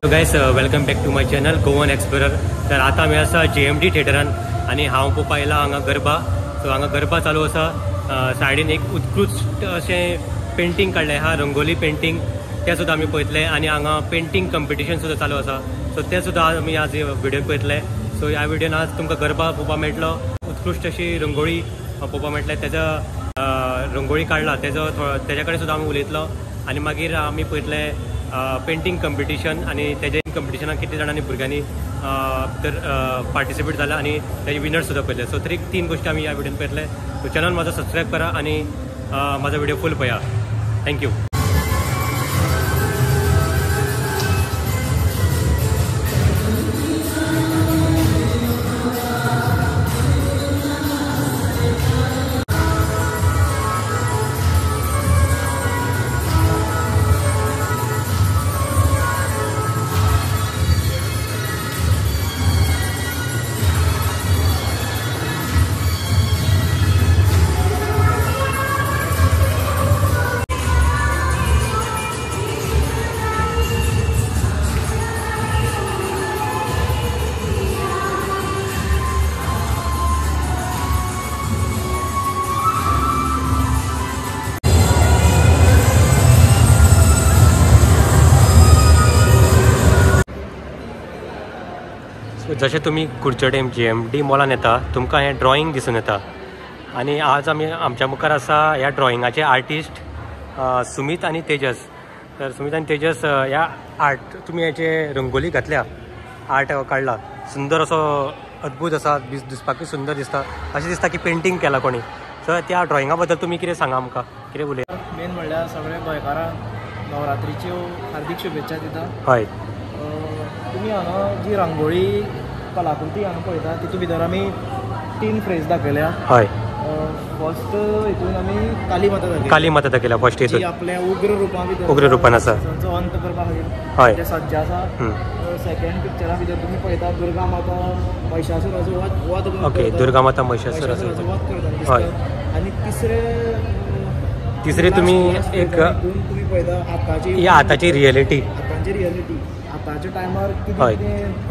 Guys welcome back to my channel Goan Explorer. तर आता आमी आसा JMT थिएटरान आनी हांव पळोवपा आयला हांगा गरबा. सो हांगा गरबा चालू आसा. सायडीन एक उत्कृष्ट अशें पेंटींग काडलें आहा, रंगोली पेंटींग. तें सुद्दां आमी पळयतले आनी हांगा पेंटींग कंपिटिशन सुद्दां चालू आसा. सो तें सुद्दां आमी आज व्हिडिओन पळयतले. सो ह्या व्हिडिओन आज तुमकां गरबा पळोवपा मेळटलो. उत्कृष्ट अशी रंगोळी पळोवपा मेळटले. तेजो रंगोळी काडला तेज्या कडेन सुद्दां आमी उलयतलो आनी मागीर आमी पळयतले पेंटींग कंपिटिशन आनी तेजे कंपिटिशनाक कितले जाणांनी भुरग्यांनी तर पार्टिसिपेट जाला आनी तेजे विनर सुद्दां पळयले. सो तरी 3 गोश्टी आमी ह्या व्हिडिओन पळयतले. सो चॅनल म्हाजो सबस्क्रायब करा आनी म्हाजो व्हिडिओ फूल पळया. थँक्यू. जशें तुमी कुडचडें JMT मॉलान येता तुमकां हें ड्रॉइंग दिसून येता. आनी आज आमी आमच्या मुखार आसा ह्या ड्रॉइंगाचे आर्टिस्ट सुमित आनी तेजस. तर सुमित आनी तेजस ह्या आर्ट तुमी हेचे रंगोली घातल्या, आर्ट काडला, सुंदर असो अद्भुत आसा, दिसपाकूय सुंदर दिसता. अशें दिसता की पेंटींग केला कोणी. सो त्या ड्रॉइंगा बद्दल तुमी कितें सांगा आमकां, कितें उलया. मेन म्हणल्यार सगळे गोंयकारांक नवरात्रीच्यो हार्दिक शुभेच्छा दिता. हय, तुमी हांगा जी रांगोळी कलाकृती हांगा पळयता तितून भितर आमी 3 फ्रेज दाखयल्या. हय, फर्स्ट हितून आमी काली माता दाखयल्या. फर्स्ट हितून आपल्या उग्र रूपान आसा, जो अंत करपा हय खातीर जे सज्ज आसा. सेकंड पिक्चरा भितर तुमी पळयता दुर्गा माता महिषासुराचो वध. ओके, दुर्गा माता महिषासुराचो वध करता. हय. आनी तिसरे तुमी एक तुमी पळयता आताची रियलिटी. आतांच्या टायमार कितें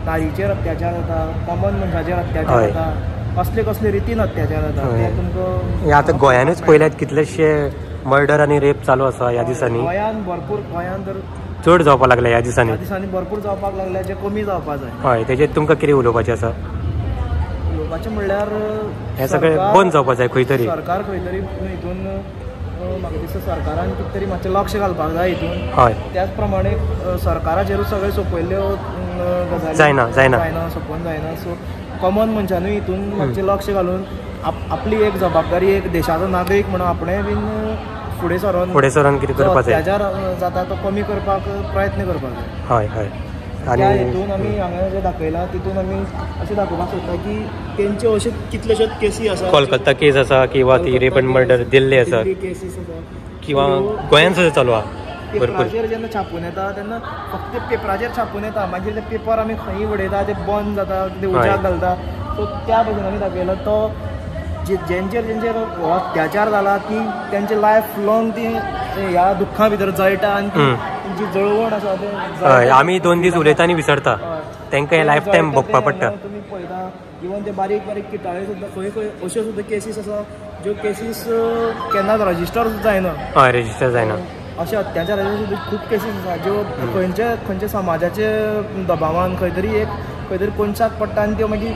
नारीचेर अत्याचार जाता, कॉमन मनशाचेर अत्याचार जाता, कसले रितीन अत्याचार जाता ते तुमकां आतां गोंयानूच पळयल्यात कितलेशे मर्डर आनी रेप चालू आसा ह्या दिसांनी. गोंयान तर चड जावपाक लागल्या ह्या दिसांनी भरपूर जावपाक लागल्या, जे कमी जावपाक जाय. हय, तेजेर तुमकां कितें उलोवपाचें आसा. उलोवपाचें म्हणल्यार हें सगळें बंद जावपाक जाय खंय तरी. सरकार खंय तरी हितून म्हाका दिसता सरकारान कितें तरी मातशें लक्ष घालपाक जाय हितून. हय, त्याच प्रमाणे सरकाराचेरूच सगळे सोंपयल्ल्यो गजाली जायना सोंपोवन जायना. सो कॉमन मनशानूय हितून मातशें लक्ष घालून आपली एक जबाबदारी, एक देशाचो नागरीक म्हणून आपणें बीन फुडें सरोन कितें करपाक जाय, अत्याचार जाता तो कमी करपाक प्रयत्न करपाक जाय. हय हय. आनी हितून आमी हांगा जें दाखयलां तितून आमी अशें दाखोवपाक सोदता की तेंच्यो अश्यो कितल्योश्योच केसी आसा. कोलकाता केस आसा किंवा ती रेप एंड मर्डर दिल्ली आसा केसीस आसा किंवा गोंयान सुद्दां चालू आहा. पेपराचेर जेन्ना छापून येता तेन्ना फक्त पेपराचेर छापून येता, मागीर ते पेपर आमी खंयी उडयता, ते बंद जाता, ते उज्याक घालता. सो त्या भशेन आमी दाखयला तो जेंचेर हो अत्याचार जाला ती तेंचे लायफ लॉंग ती ह्या दुख्खा भितर जळटा आनी तेंची जळवण आसा ते आमी 2 दीस उलयता आनी विसरता. तांकां हें लायफ टायम भोगपाक पडटा. तुमी पळयता इवन ते बारीक किटाळे सुद्दां खंय अश्यो सुद्दां केसीस आसा ज्यो केसीस केन्नाच रजिस्टर सुद्दां जायना. हय, रजिस्टर जायना. अशे अत्याचाराचे सुद्दां खूब केसीस आसा ज्यो खंयच्या समाजाचे दबावान खंय तरी कोणशाक पडटा आनी त्यो मागीर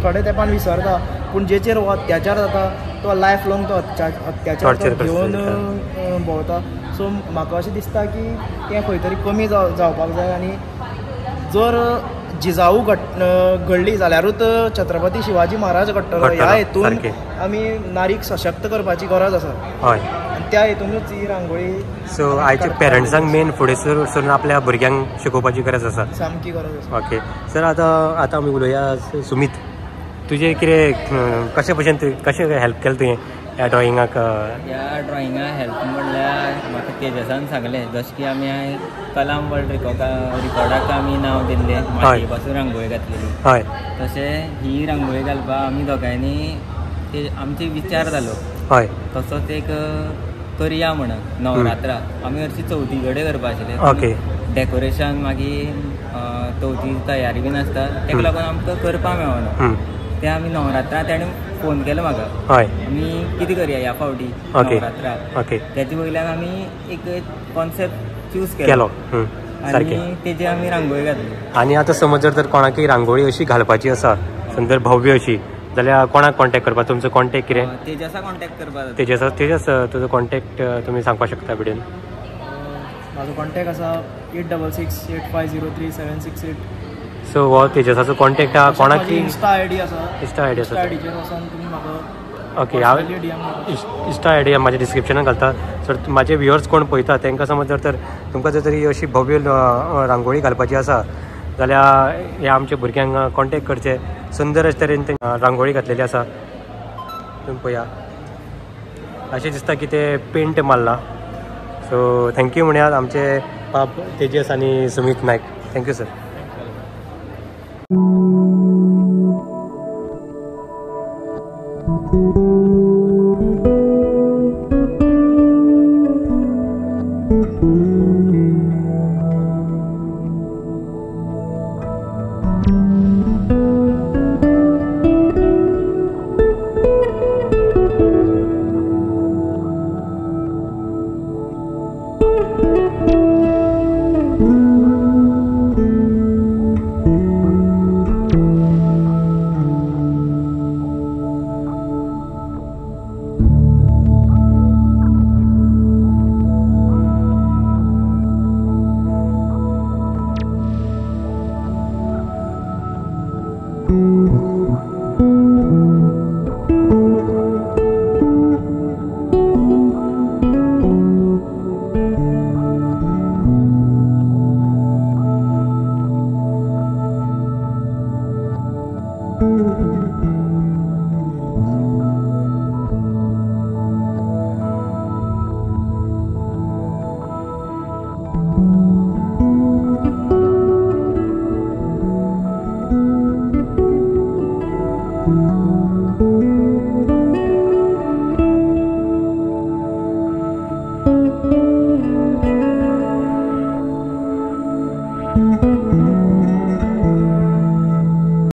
थोड्या तेंपान विसरता. पूण जेचेर हो अत्याचार जाता तो लायफ लॉंग तो अत्याचार घेवन भोंवता. सो म्हाका अशें दिसता की तें खंय तरी कमी जावपाक जाय. आनी जर जिजाऊ घडली जाल्यारूच छत्रपती शिवाजी महाराज घडटलो. ह्या हेतून आमी नारीक सशक्त करपाची गरज आसा. हय, त्या हेतूनच ही रांगोळी. सो आयच्या पेरंट्सांक मेन फुडें सरून आपल्या भुरग्यांक शिकोवपाची गरज आसा. सामकी गरज आसा. ओके सर, आतां आमी उलोवया. सुमित, तुजें कितें कशें भशेन कशें हेल्प केलें तुवें ह्या ड्रॉइंगाक? ह्या ड्रॉइंगाक हेल्प म्हणल्यार म्हाका तेजसान सांगलें जशें की आमी कलाम वर्ल्ड रिकॉर्डाक आमी नांव दिल्लें, मातये पासून रांगोळी घातलेली. हय, तशें ही रांगोळी घालपाक आमी दोगांयनी आमचे विचार जालो. हय, तसोच एक करया म्हणून नवरात्रा आमी हरशीं चवथी कडेन करपाक आशिल्ले. ओके. डेकोरेशन मागीर तवची तयारी बीन आसता तेका लागून आमकां करपा मेळना. ते आमी नवरात्रां तेणें फोन केलो म्हाका हय आमी कितें करया ह्या फावटी ओके. नवरात्रां. ओके त्याच्या वयल्यान आमी एक कॉन्सेप्ट चूज केलो केलो सारकें. आनी तेजी आमी रांगोळी घातली. आनी आतां समज जर तर कोणाकय रांगोळी अशी घालपाची आसा सुंदर भव्य अशी जाल्यार कोणाक कॉन्टॅक्ट करपाक तुमचो कॉन्टॅक्ट कितें तेजासा कॉन्टॅक्ट करपा जाता. तेजेस तुजो कॉन्टॅक्ट तुमी सांगपाक शकता भिडून. म्हाजो कॉन्टॅक्ट आसा 8668503768. सो हो तेजेसाचो कॉन्टॅक्ट आहा कोणाकय इंस्टा आयडी आसा. इंस्टा आयडी आसा. आयडीचेर वचून तुमी म्हाका ओके हांव DM इंस्टा आयडी म्हाज्या डिस्क्रिप्शनान घालता. सर म्हाजे व्ह्युअर्स कोण पळयता तांकां समज जर तर तुमकां जर तरी अशी भव्य रांगोळी घालपाची आसा जाल्यार ह्या आमच्या भुरग्यांक कॉन्टॅक्ट करचे. सुंदर अशे तरेन ते रांगोळी घातलेली आसा तुमी पळया. अशें दिसता की ते पेंट मारला. सो थँक्यू म्हणयात आमचे पाप तेजस आनी सुमित नायक. Thank you sir.